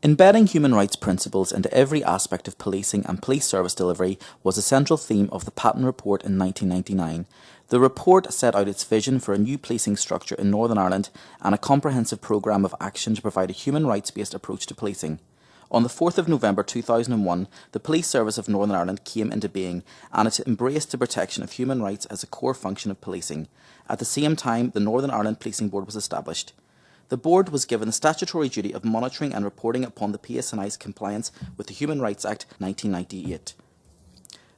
Embedding human rights principles into every aspect of policing and police service delivery was a central theme of the Patton Report in 1999. The report set out its vision for a new policing structure in Northern Ireland and a comprehensive programme of action to provide a human rights-based approach to policing. On the 4th of November 2001, the Police Service of Northern Ireland came into being, and it embraced the protection of human rights as a core function of policing. At the same time, the Northern Ireland Policing Board was established. The board was given the statutory duty of monitoring and reporting upon the PSNI's compliance with the Human Rights Act 1998.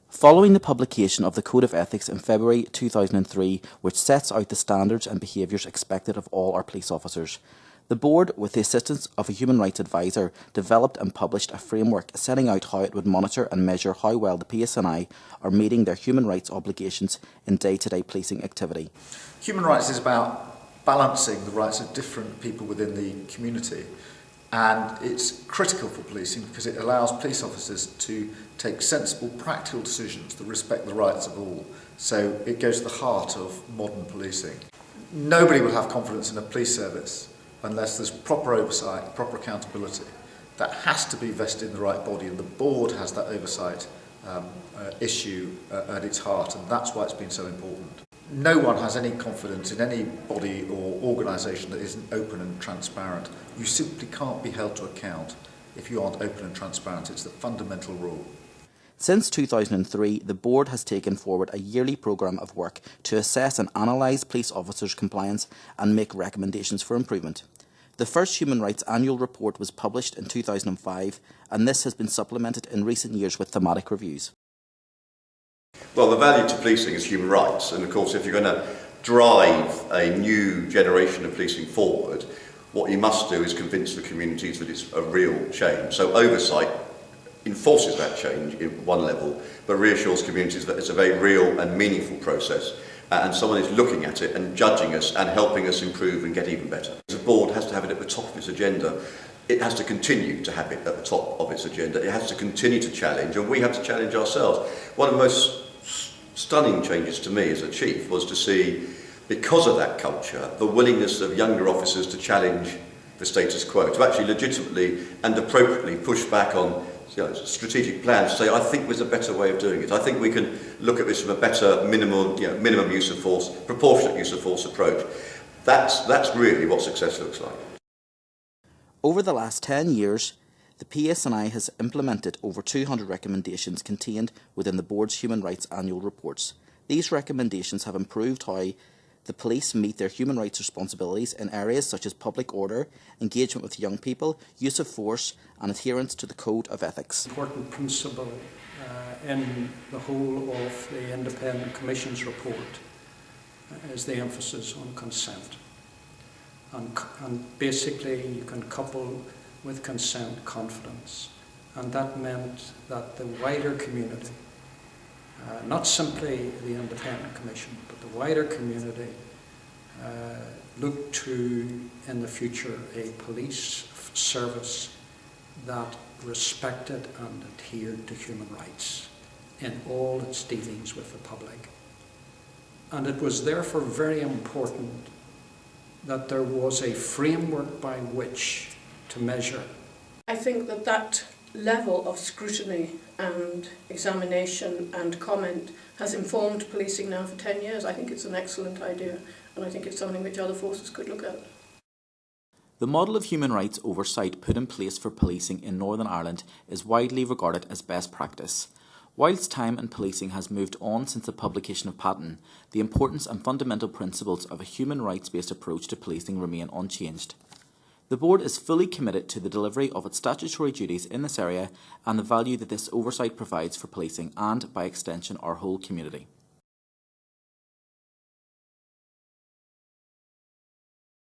Following the publication of the Code of Ethics in February 2003, which sets out the standards and behaviours expected of all our police officers, the board, with the assistance of a human rights advisor, developed and published a framework setting out how it would monitor and measure how well the PSNI are meeting their human rights obligations in day-to-day policing activity. Human rights is about balancing the rights of different people within the community, and it's critical for policing because it allows police officers to take sensible, practical decisions that respect the rights of all. So it goes to the heart of modern policing. Nobody will have confidence in a police service unless there's proper oversight, proper accountability. That has to be vested in the right body, and the board has that oversight issue at its heart, and that's why it's been so important. No one has any confidence in any body or organisation that isn't open and transparent. You simply can't be held to account if you aren't open and transparent. It's the fundamental rule. Since 2003, the board has taken forward a yearly programme of work to assess and analyse police officers' compliance and make recommendations for improvement. The first Human Rights Annual Report was published in 2005, and this has been supplemented in recent years with thematic reviews. Well, the value to policing is human rights, and of course if you're going to drive a new generation of policing forward, what you must do is convince the communities that it's a real change. So oversight enforces that change in one level, but reassures communities that it's a very real and meaningful process, and someone is looking at it and judging us and helping us improve and get even better. The board has to have it at the top of its agenda. It has to continue to have it at the top of its agenda. It has to continue to challenge, and we have to challenge ourselves. One of the most stunning changes to me as a chief was to see, because of that culture, the willingness of younger officers to challenge the status quo, to actually legitimately and appropriately push back on strategic plans, to say, I think there's a better way of doing it. I think we can look at this from a better minimum use of force, proportionate use of force approach. That's really what success looks like. Over the last 10 years, the PSNI has implemented over 200 recommendations contained within the board's Human Rights Annual Reports. These recommendations have improved how the police meet their human rights responsibilities in areas such as public order, engagement with young people, use of force and adherence to the Code of Ethics. Important principle in the whole of the Independent Commission's report is the emphasis on consent. And basically you can couple with consent confidence, and that meant that the wider community, not simply the Independent Commission, but the wider community looked to, in the future, a police service that respected and adhered to human rights in all its dealings with the public. And it was therefore very important that there was a framework by which to measure. I think that level of scrutiny and examination and comment has informed policing now for 10 years. I think it's an excellent idea, and I think it's something which other forces could look at. The model of human rights oversight put in place for policing in Northern Ireland is widely regarded as best practice. Whilst time in policing has moved on since the publication of Patton, the importance and fundamental principles of a human rights-based approach to policing remain unchanged. The board is fully committed to the delivery of its statutory duties in this area and the value that this oversight provides for policing and, by extension, our whole community.